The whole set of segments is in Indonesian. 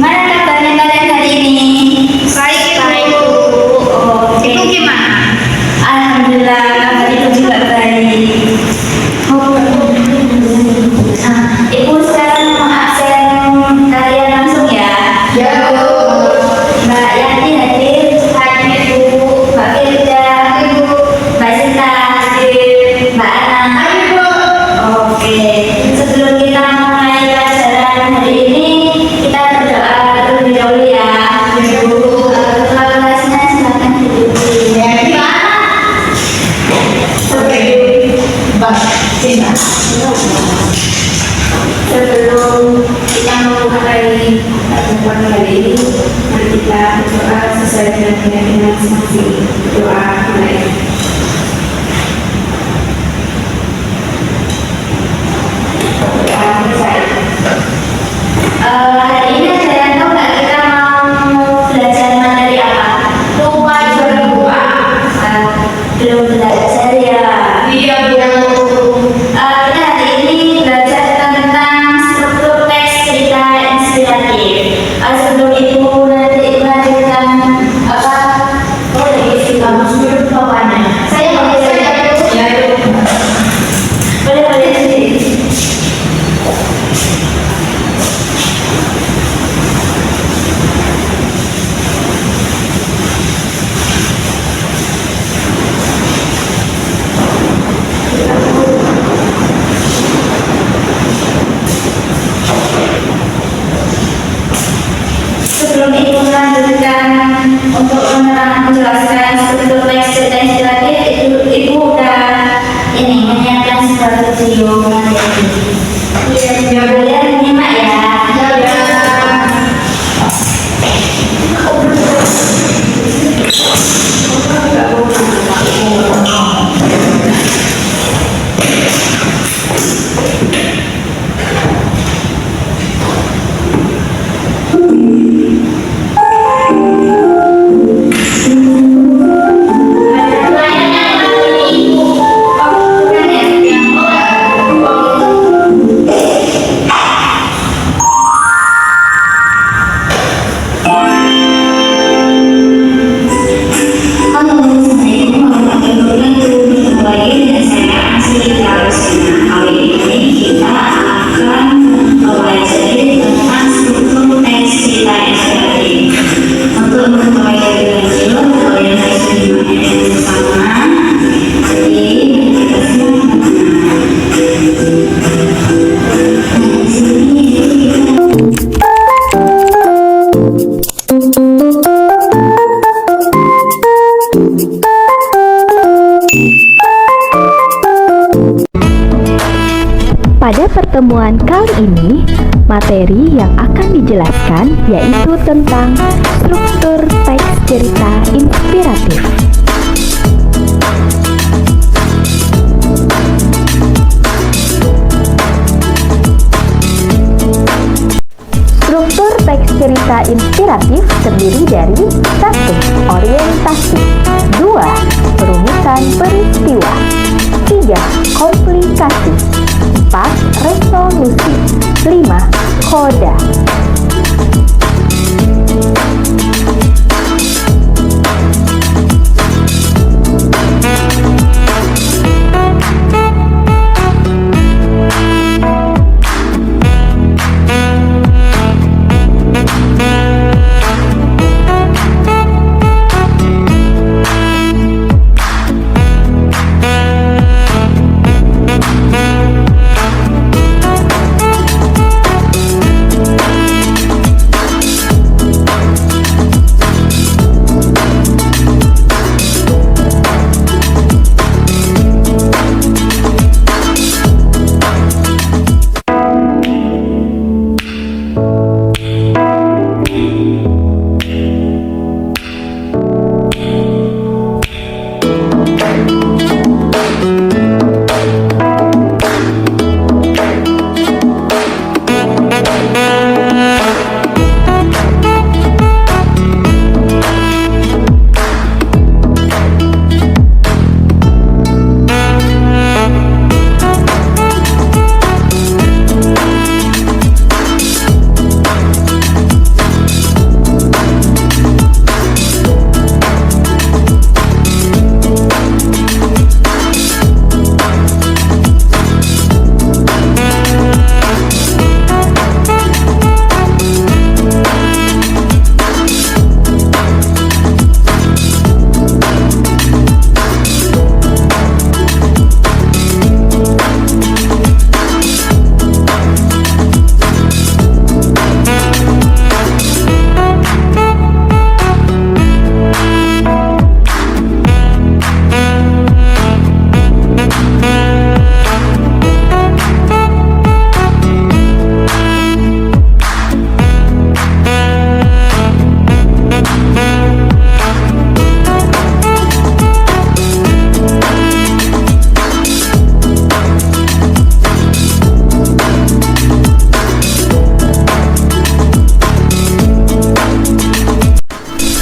Gimana kabarnya kalian hari ini? Baik, Bu. Oke. Itu gimana? Alhamdulillah, kabar itu juga baik. Ibu sekarang mau absen kalian langsung ya. Ya, Bu. Mbak Yanti hadir. Hadir, Bu. Mbak Firda. Ibu. Mbak Sinta hadir. Mbak Ana. Ayo, Bu. Oke, sebelum kita mulai pelajaran hari ini, kita berdoa terlebih dahulu ya. Ya, Bu. Ketua kelasnya silakan duduk. Ya, gimana? Oke. Mbak, Cina. Sebelum kita memulai pertemuan hari ini, mari kita berdoa sesuai dengan keyakinan masing-masing. Doa mulai. Doa selesai. Hari ini kalian tahu nggak kita mau belajar materi apa? Lupa berdua. Belum belajar ya. Iya, Bu. Kita hari ini belajar tentang struktur teks cerita inspiratif. Sebelum itu nanti melanjutkan apa? Oh, isi kamu sendiri bapaknya. Saya boleh Ya, Bu. boleh sendiri. Sebelum itu melanjutkan untuk menjelaskan struktur teks cerita inspiratif, ibu udah ini menyiapkan sebuah video materi. Iya, kalian menyimak ya. Pada pertemuan kali ini, materi yang akan dijelaskan yaitu tentang struktur teks cerita inspiratif. Struktur teks cerita inspiratif terdiri dari 1. Orientasi 2. Perunutan peristiwa 3. Komplikasi 4. Resolusi 5. Koda.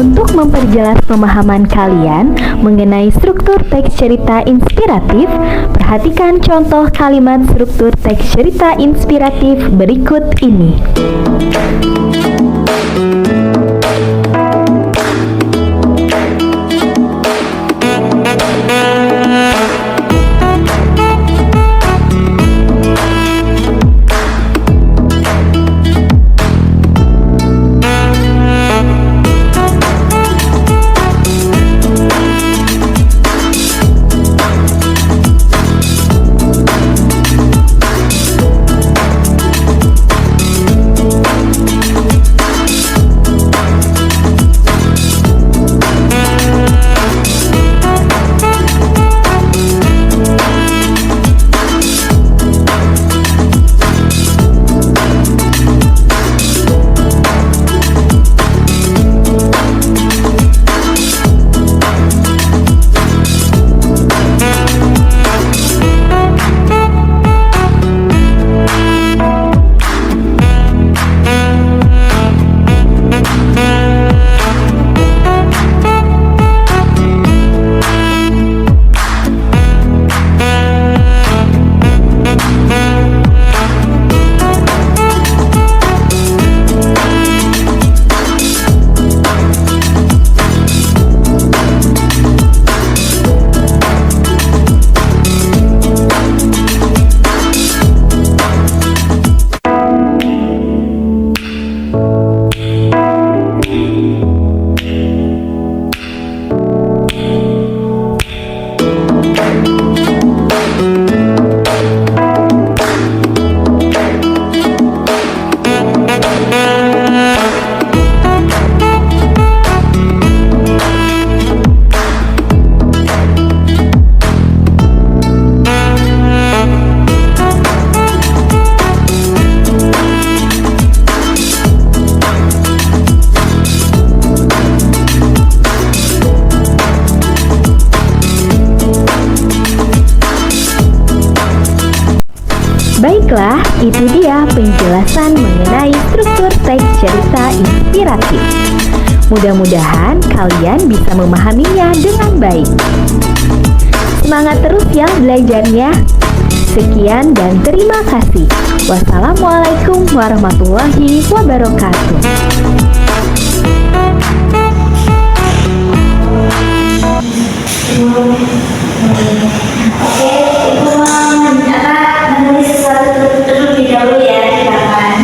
Untuk memperjelas pemahaman kalian mengenai struktur teks cerita inspiratif, perhatikan contoh kalimat struktur teks cerita inspiratif berikut ini. Baiklah, itu dia penjelasan mengenai struktur teks cerita inspiratif. Mudah-mudahan kalian bisa memahaminya dengan baik. Semangat terus ya belajarnya. Sekian dan terima kasih. Wassalamualaikum warahmatullahi wabarakatuh. Oke, Ibu menulis sesuatu terlebih dahulu ya, silakan.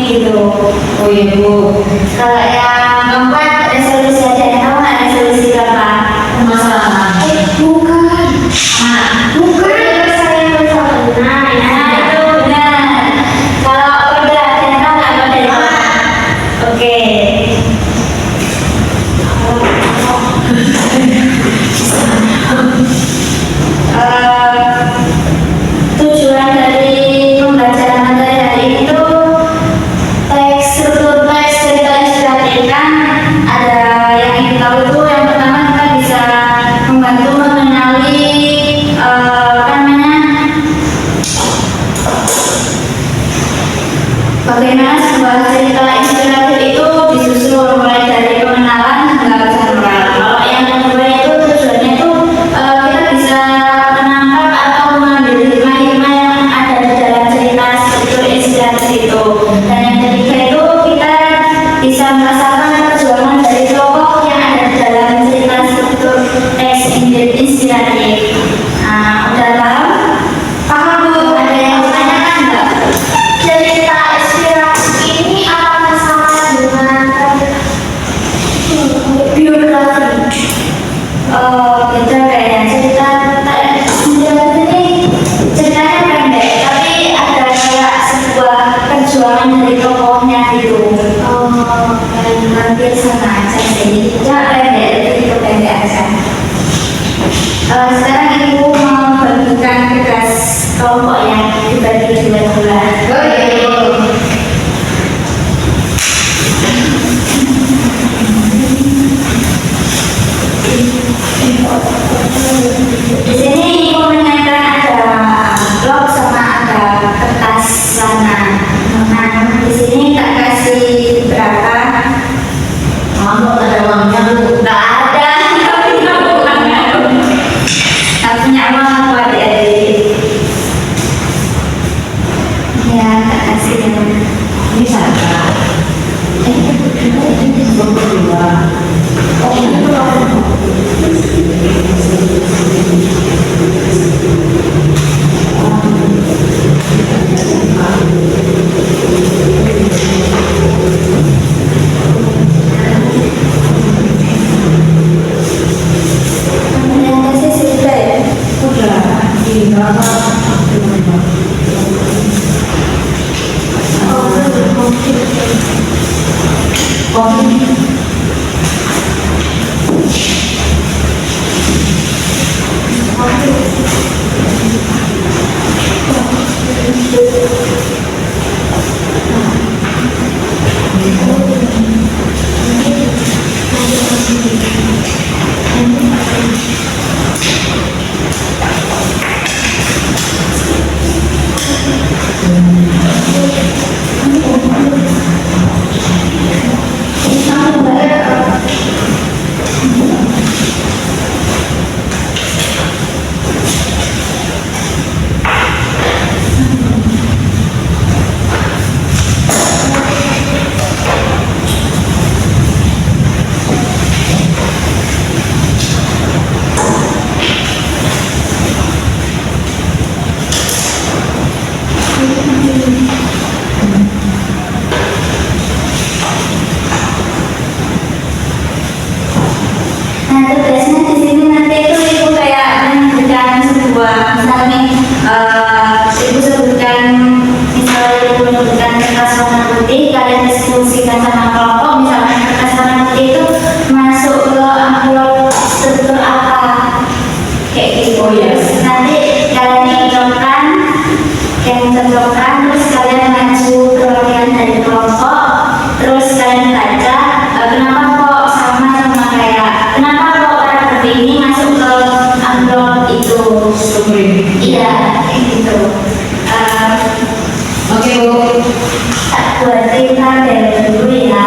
gitu. Oh iya Bu. Kalau yang keempat resolusi aja, yang tahu nggak resolusi berapa? Masalah. Bukan. Bukan. Saya bersama. Nah itu benar. Kalau udah yang tahu nggak apa dari mana? Oke. Tujuan dari pembelajaran materi hari ini tuh struktur teks cerita inspiratif kan ada yang ingin tahu itu yang pertama kita bisa membantu mengenali apa namanya bagaimana sebuah cerita inspiratif itu disusun mulai dari pengenalan hingga keseluruhan. Kalau yang kedua itu tujuannya itu kita bisa menangkap atau mengambil hikmah-hikmah yang ada di dalam cerita struktur inspiratif itu. Dan yang ketiga itu kita bisa merasakan perjuangan dari tokoh yang ada di dalam cerita struktur teks inspiratif. Nah, udah paham? Paham Bu? Ada yang ditanyakan nggak? Cerita inspiratif ini apakah sama dengan biografi? Beda kayaknya cerita inspiratif ini ceritanya pendek tapi ada kayak sebuah perjuangan dari tokohnya gitu. Hampir sama aja sih. Cuma pendek, itu pendek aja. Sekarang ibu mau bagikan tugas kelompok yang dibagi dua-dua. Oh iya Bu. Di sini ibu menyiapkan ada blok sama ada kertas sana. Nah, di sini tak kasih berapa? Kamu ada uangnya Bu. Nggak ada, nggak punya uangnya. Nggak punya uang buat adik. Ya, tak kasih. Ini saja. Berdua. Oh ini Yang kasih sudah ya. udah. Ini berapa? Nah, tugasnya di sini nanti itu ibu kayak menyebutkan sebuah, misalnya nih, ibu sebutkan, misalnya ibu menyebutkan kertas warna putih, kalian diskusikan sama kelompok, misalnya kertas warna putih itu masuk ke amplop struktur apa, kayak gitu. Oh, iya. Nanti kalian cocokkan, terus kalian maju perwakilan dari kelompok, terus kalian baca kenapa kok sama kayak kenapa kok karakter ini masuk ke amplop itu. Iya, kayak gitu. Oke Bu. Tak buatin tabel dulu ya.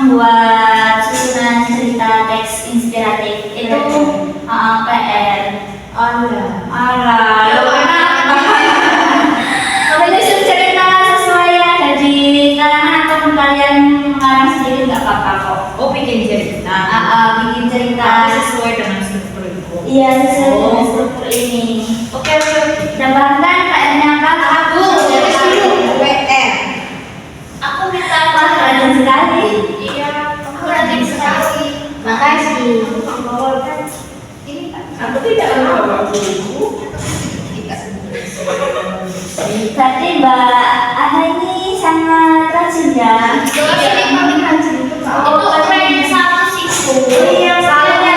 membuat susunan cerita teks inspiratif itu PR. Alah, lo kenapa? Kalau nyusun cerita sesuai yang ada di kalangan ataupun kalian mengarang sendiri nggak apa-apa kok. Oh, bikin cerita. Bikin cerita. Tapi sesuai dengan struktur itu. Iya, sesuai dengan struktur ini. Oke, oke. Dan bahkan PR-nya apa? Aku WR. Aku minta maaf rajin sekali. Iya, Aku rajin sekali. Makasih. aku tidak bawa buku. Berarti Mbak Ana ini sangat rajin ya. Terus ini paling rajin itu Itu rank satu siku. Iya, Soalnya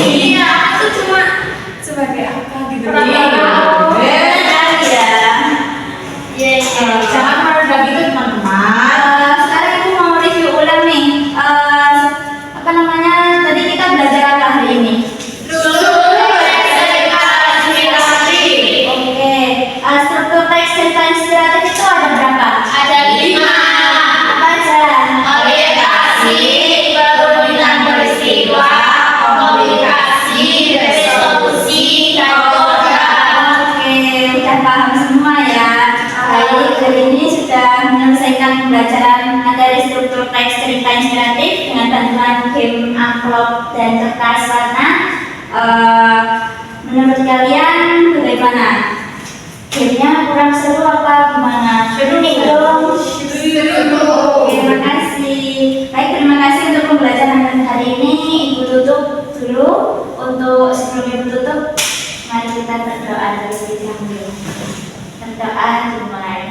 Iya, aku cuma sebagai apa gitu. Iya. Sekali ya. Iya. Jangan merendah gitu, teman-teman. Sekarang aku mau review ulang nih. Apa namanya? Tadi kita belajar apa hari ini? Oke. Struktur teks cerita inspiratif itu ada berapa? Ada 5. Apa aja? Orientasi, perubahan peristiwa, komunikasi, resolusi, dan program. Oke, udah paham semua ya. Baik, hari ini sudah menyelesaikan pembelajaran materi struktur teks cerita inspiratif dengan bantuan game amplop dan kertas warna. Menurut kalian bagaimana? Gamenya kurang seru apa gimana? Seru nih dong. Terima kasih. Baik, terima kasih untuk pembelajaran hari ini. Ibu tutup dulu. Untuk sebelum ibu tutup, mari kita berdoa terlebih dahulu. Berdoa dimulai.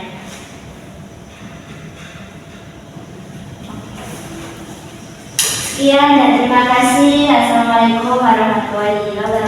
Sekian dan terima kasih. Assalamualaikum warahmatullahi wabarakatuh.